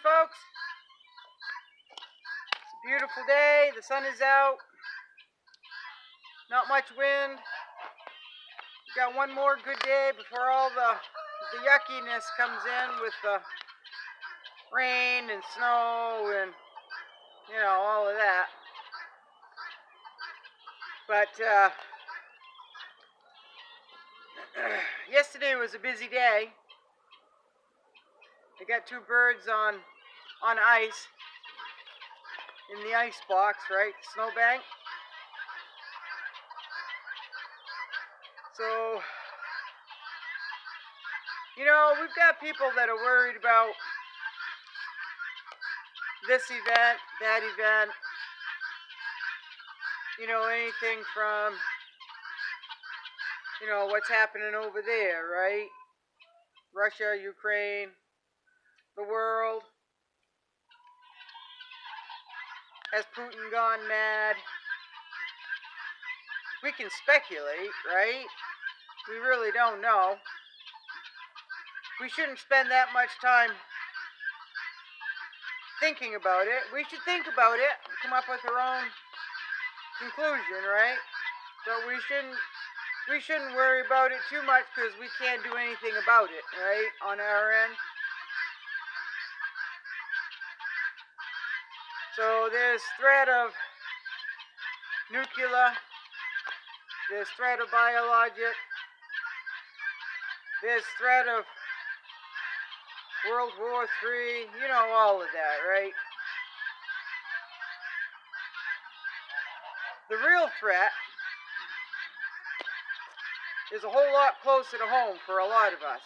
folks? It's a beautiful day. The sun is out. Not much wind. We've got one more good day before all the yuckiness comes in with the rain and snow and, you know, all of that. But yesterday was a busy day. I got two birds on ice in the ice box, right? Snowbank. So, you know, we've got people that are worried about this event, that event. You know, anything from, you know, what's happening over there, right? Russia, Ukraine, the world. Has Putin gone mad? We can speculate, right? We really don't know. We shouldn't spend that much time thinking about it. We should think about it, come up with our own conclusion, right? But we shouldn't worry about it too much because we can't do anything about it, right? On our end. So there's threat of nuclear, there's threat of biologic, there's threat of World War III, you know, all of that, right? The real threat is a whole lot closer to home for a lot of us.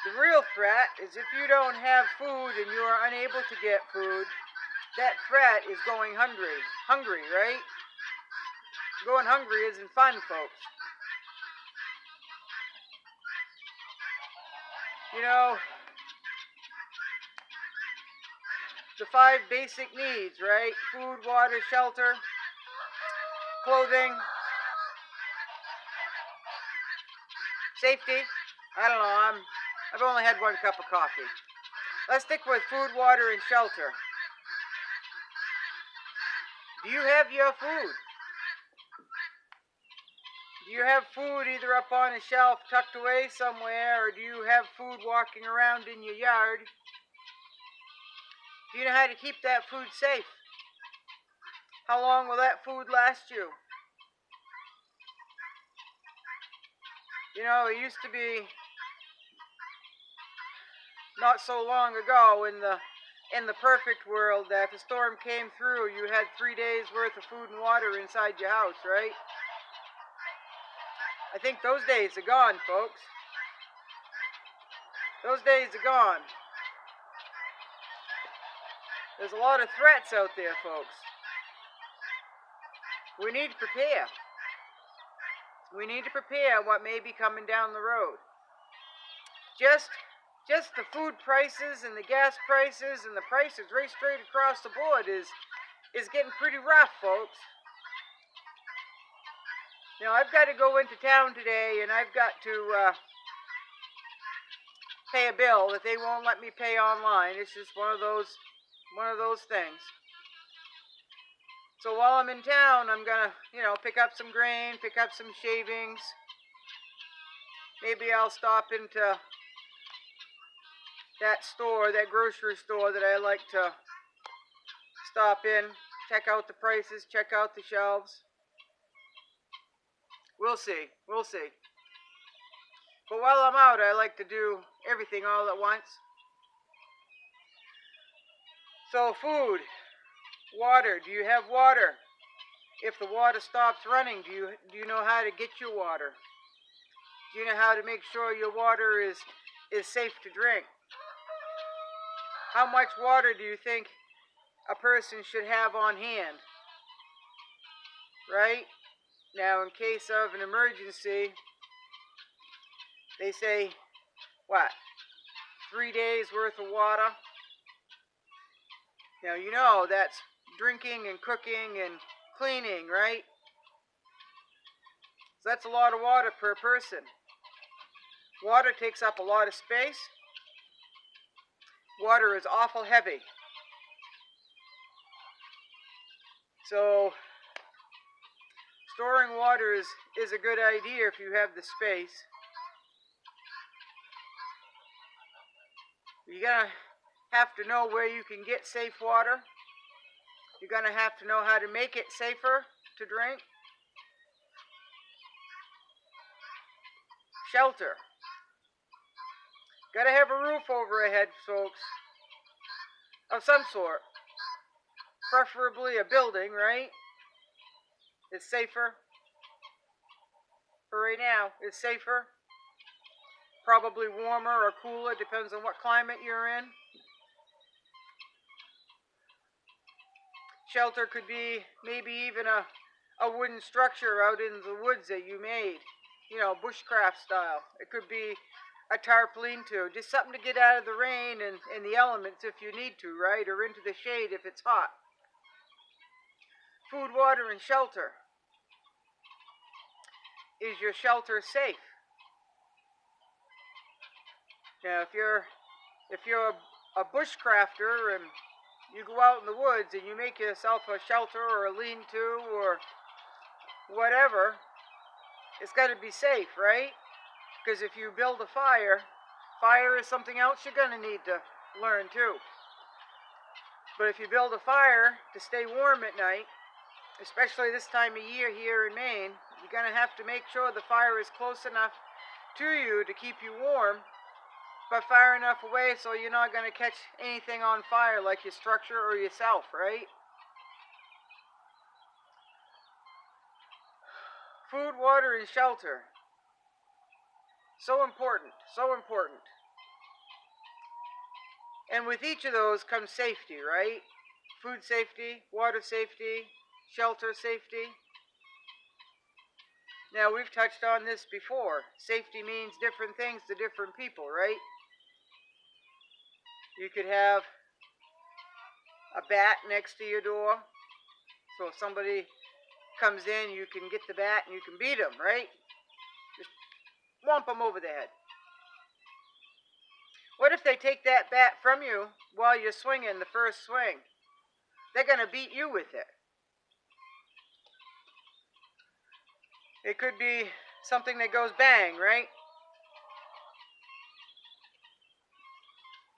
The real threat is if you don't have food and you are unable to get food, that threat is going hungry. Hungry, right? Going hungry isn't fun, folks. You know, the 5 basic needs, right? Food, water, shelter, clothing, safety. I don't know, I've only had 1 cup of coffee. Let's stick with food, water, and shelter. Do you have your food? Do you have food either up on a shelf tucked away somewhere, or do you have food walking around in your yard? Do you know how to keep that food safe? How long will that food last you? You know, it used to be not so long ago in the perfect world that if a storm came through, you had 3 days worth of food and water inside your house, right? I think those days are gone, folks. Those days are gone. There's a lot of threats out there, folks. We need to prepare. We need to prepare what may be coming down the road. Just the food prices and the gas prices and the prices right straight across the board is getting pretty rough, folks. Now, I've got to go into town today, and I've got to pay a bill that they won't let me pay online. It's just one of those things. So while I'm in town, I'm gonna, you know, pick up some grain, pick up some shavings. Maybe I'll stop into that store, that grocery store that I like to stop in, check out the prices, check out the shelves. We'll see. We'll see. But while I'm out, I like to do everything all at once. So food, water. Do you have water? If the water stops running, do you know how to get your water? Do you know how to make sure your water is safe to drink? How much water do you think a person should have on hand? Right? Now, in case of an emergency, they say, what, 3 days worth of water? Now, you know that's drinking and cooking and cleaning, right? So that's a lot of water per person. Water takes up a lot of space. water is awful heavy. So storing water is a good idea if you have the space. You're going to have to know where you can get safe water. You're going to have to know how to make it safer to drink. Shelter. Got to have a roof overhead, folks, of some sort. Preferably a building, right? It's safer. For right now, it's safer. Probably warmer or cooler, depends on what climate you're in. Shelter could be maybe even a wooden structure out in the woods that you made. You know, bushcraft style. It could be a tarp lean-to. Just something to get out of the rain and the elements if you need to, right? Or into the shade if it's hot. Food, water, and shelter. Is your shelter safe? Now, if you're a bushcrafter and you go out in the woods and you make yourself a shelter or a lean-to or whatever, it's got to be safe, right? Because if you build a fire is something else you're going to need to learn too. But if you build a fire to stay warm at night, especially this time of year here in Maine, you're going to have to make sure the fire is close enough to you to keep you warm, but far enough away so you're not going to catch anything on fire like your structure or yourself, right? Food, water, and shelter. So important, so important. And with each of those comes safety, right? Food safety, water safety, shelter safety. Now, we've touched on this before. Safety means different things to different people, right? You could have a bat next to your door, so if somebody comes in, you can get the bat and you can beat them, right? Just whomp them over the head. What if they take that bat from you while you're swinging the first swing? They're going to beat you with it. It could be something that goes bang, right?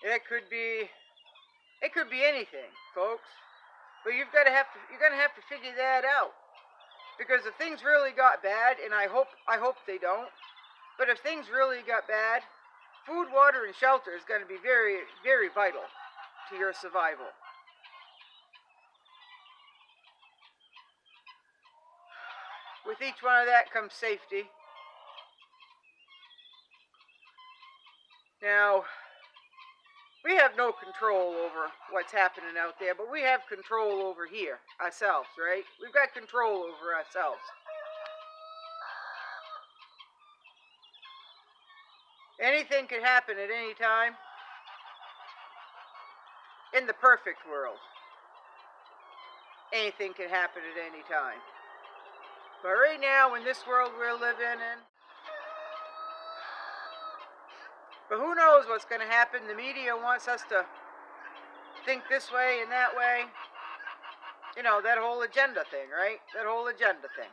It could be anything, folks. But you're going to have to figure that out. Because if things really got bad, and I hope they don't, but if things really got bad, food, water, and shelter is going to be very, very vital to your survival. With each one of that comes safety. Now, we have no control over what's happening out there, but we have control over here, ourselves, right? We've got control over ourselves. Anything could happen at any time in the perfect world. Anything can happen at any time. But right now, in this world we're living in, but who knows what's going to happen? The media wants us to think this way and that way. You know, that whole agenda thing, right? That whole agenda thing.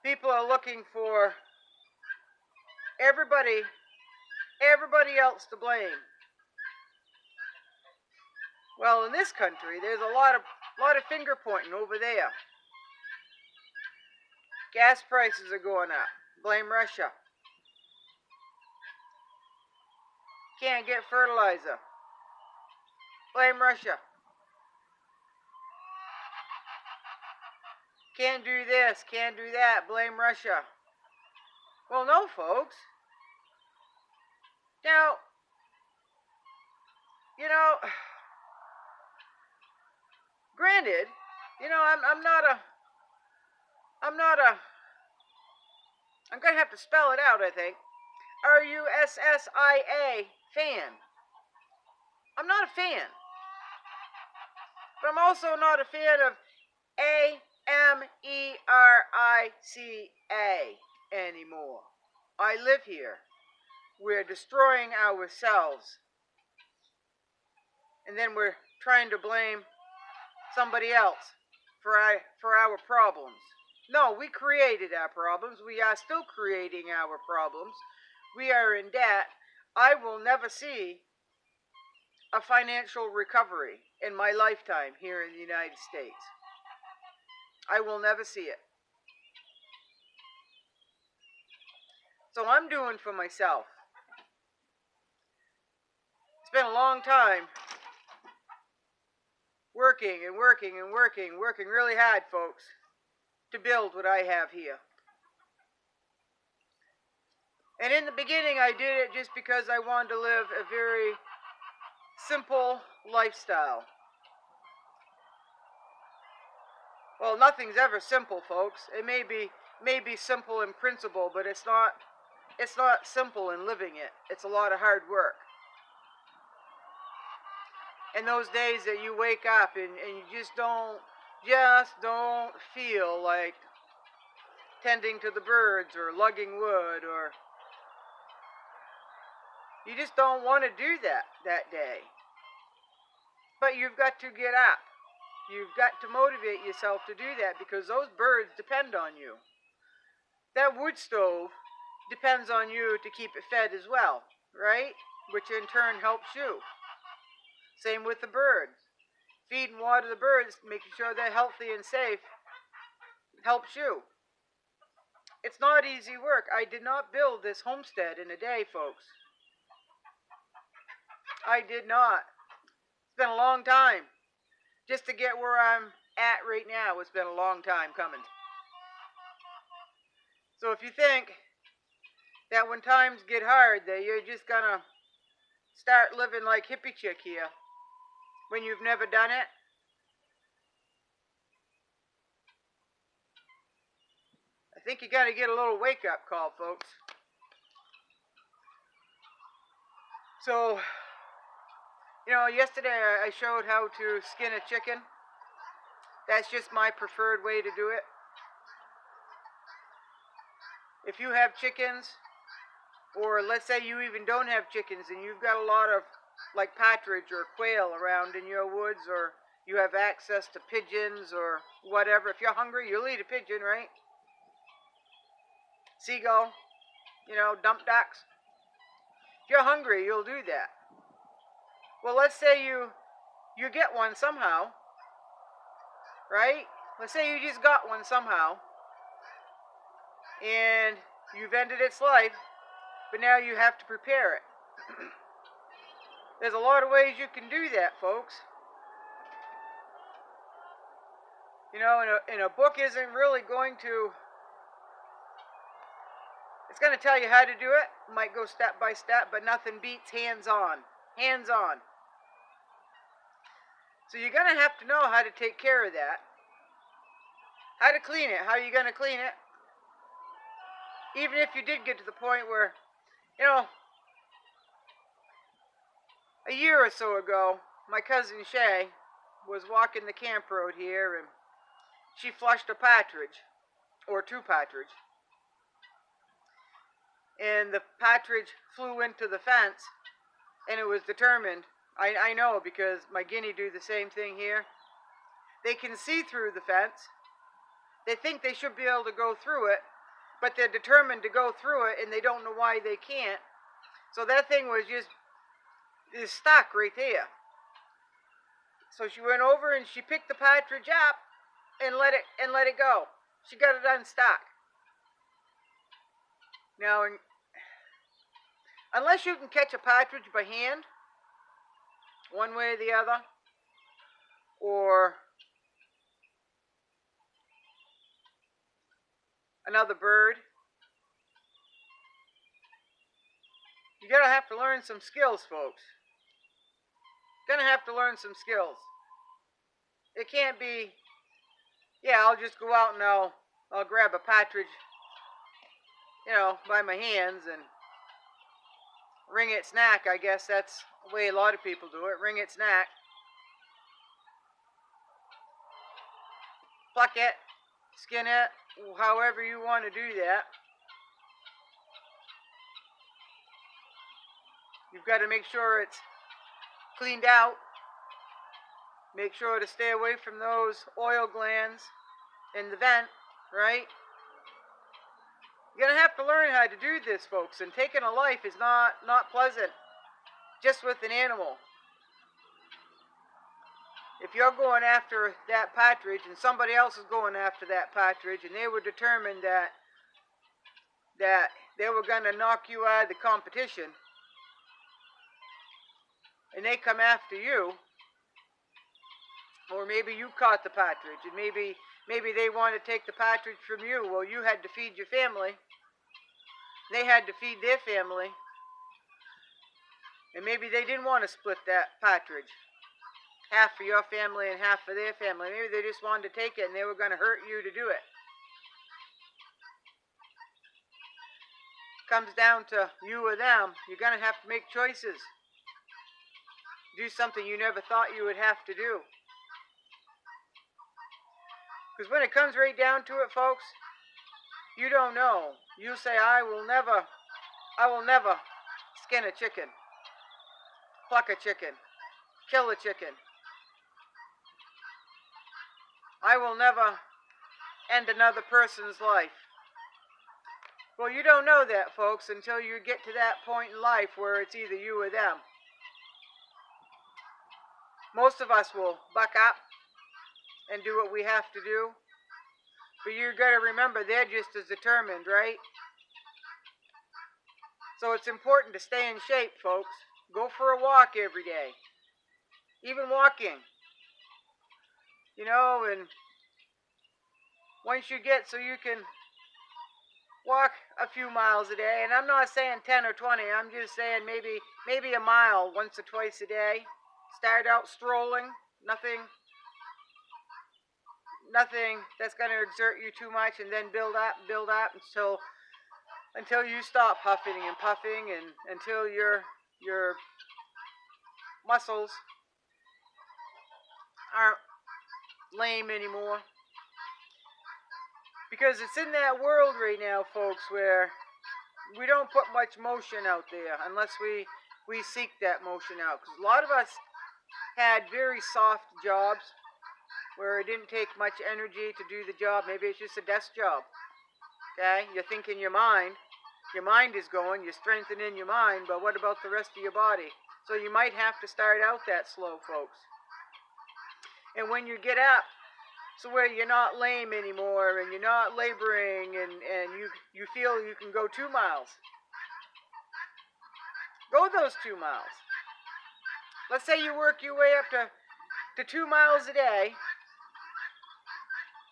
People are looking for everybody else to blame. Well, in this country, there's a lot of finger pointing over there. Gas prices are going up. Blame Russia. Can't get fertilizer. Blame Russia. Can't do this, can't do that. Blame Russia. Well, no, folks. Now, you know, granted, you know, I'm going to have to spell it out, I think. RUSSIA, fan. I'm not a fan. But I'm also not a fan of AMERICA anymore. I live here. we're destroying ourselves. And then we're trying to blame somebody else for our problems. No, we created our problems. We are still creating our problems. We are in debt. I will never see a financial recovery in my lifetime here in the United States. I will never see it. So I'm doing for myself. It's been a long time working really hard, folks, to build what I have here. And in the beginning, I did it just because I wanted to live a very simple lifestyle. Well, nothing's ever simple, folks. It may be simple in principle, but it's not simple in living it. It's a lot of hard work. And those days that you wake up and you just don't feel like tending to the birds or lugging wood, or you just don't want to do that day. But you've got to get up. You've got to motivate yourself to do that, because those birds depend on you. That wood stove depends on you to keep it fed as well, right? Which in turn helps you. Same with the birds. Feed and water the birds, making sure they're healthy and safe, helps you. It's not easy work. I did not build this homestead in a day, folks. I did not. It's been a long time. Just to get where I'm at right now, it's been a long time coming. So if you think that when times get hard that you're just gonna start living like hippie chick here, when you've never done it, I think you gotta get a little wake-up call, folks. So, yesterday I showed how to skin a chicken. That's just my preferred way to do it. If you have chickens, or let's say you even don't have chickens and you've got a lot of like partridge or quail around in your woods, or you have access to pigeons or whatever. If you're hungry, you'll eat a pigeon, right? Seagull, dump ducks. If you're hungry, you'll do that. Well, let's say you get one somehow, right? Let's say you just got one somehow, and you've ended its life, but now you have to prepare it. There's a lot of ways you can do that, folks. And a book isn't really going to... It's going to tell you how to do it. It might go step by step, but nothing beats hands-on. Hands-on. So you're going to have to know how to take care of that. How to clean it. How are you going to clean it? Even if you did get to the point where, a year or so ago, my cousin Shay was walking the camp road here, and she flushed a partridge, or two partridge. And the partridge flew into the fence, and it was determined. I know, because my guinea do the same thing here. They can see through the fence. They think they should be able to go through it, but they're determined to go through it, and they don't know why they can't. So that thing was just stuck right there. So she went over and she picked the partridge up and let it go. She got it unstuck. Now, unless you can catch a partridge by hand, one way or the other, or another bird, you're going to have to learn some skills, folks. You're going to have to learn some skills. It can't be, I'll just go out and I'll grab a partridge, by my hands and wring its neck. I guess that's the way a lot of people do it. Wring its neck. Pluck it. Skin it. However you want to do that. You've got to make sure it's cleaned out. Make sure to stay away from those oil glands in the vent, right? You're going to have to learn how to do this, folks. And taking a life is not pleasant, just with an animal. If you're going after that partridge and somebody else is going after that partridge and they were determined that they were going to knock you out of the competition and they come after you, or maybe you caught the partridge and maybe they want to take the partridge from you. Well, you had to feed your family. They had to feed their family. And maybe they didn't want to split that partridge. Half for your family and half for their family. Maybe they just wanted to take it and they were going to hurt you to do it. Comes down to you or them. You're going to have to make choices. Do something you never thought you would have to do. Because when it comes right down to it, folks, you don't know. You say, I will never skin a chicken, pluck a chicken, kill a chicken. I will never end another person's life. Well, you don't know that, folks, until you get to that point in life where it's either you or them. Most of us will buck up and do what we have to do. But you got to remember, they're just as determined, right? So it's important to stay in shape, folks. Go for a walk every day. Even walking. You know, and once you get so you can walk a few miles a day, and I'm not saying 10 or 20, I'm just saying maybe a mile once or twice a day. Start out strolling, nothing that's going to exert you too much, and then build up until you stop huffing and puffing, and until your muscles aren't lame anymore. Because it's in that world right now, folks, where we don't put much motion out there unless we seek that motion out. Because a lot of us had very soft jobs where it didn't take much energy to do the job. Maybe it's just a desk job. Okay? You're thinking your mind is going, you're strengthening your mind, but what about the rest of your body? So you might have to start out that slow, folks. And when you get up, so where you're not lame anymore, and you're not laboring, and you feel you can go 2 miles. Go those 2 miles. Let's say you work your way up to 2 miles a day.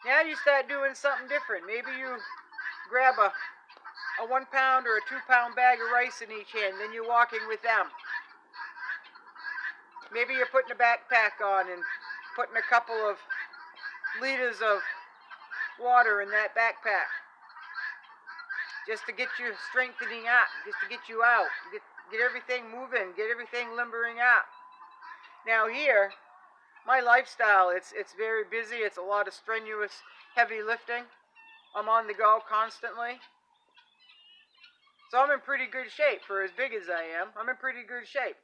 Now you start doing something different. Maybe you grab a 1 pound or a 2 pound bag of rice in each hand, then you're walking with them. Maybe you're putting a backpack on and putting a couple of liters of water in that backpack, just to get you strengthening up, just to get you out, get everything moving, get everything limbering up. Now here, my lifestyle, it's very busy. It's a lot of strenuous, heavy lifting. I'm on the go constantly. So I'm in pretty good shape for as big as I am. I'm in pretty good shape.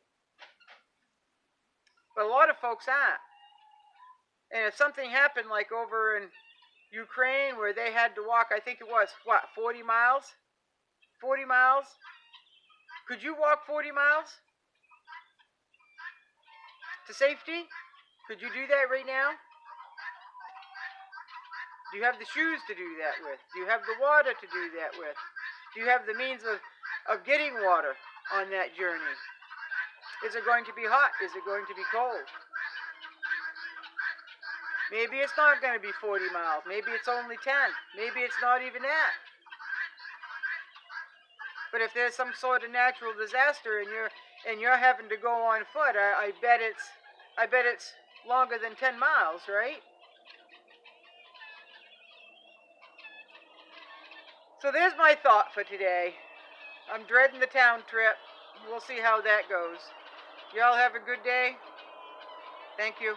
But a lot of folks aren't. And if something happened like over in Ukraine where they had to walk, I think it was, 40 miles? 40 miles? Could you walk 40 miles to safety? Could you do that right now? Do you have the shoes to do that with? Do you have the water to do that with? Do you have the means of getting water on that journey? Is it going to be hot? Is it going to be cold? Maybe it's not going to be 40 miles. Maybe it's only 10. Maybe it's not even that. But if there's some sort of natural disaster and you're having to go on foot, I bet it's longer than 10 miles, right? So there's my thought for today. I'm dreading the town trip. We'll see how that goes. Y'all have a good day. Thank you.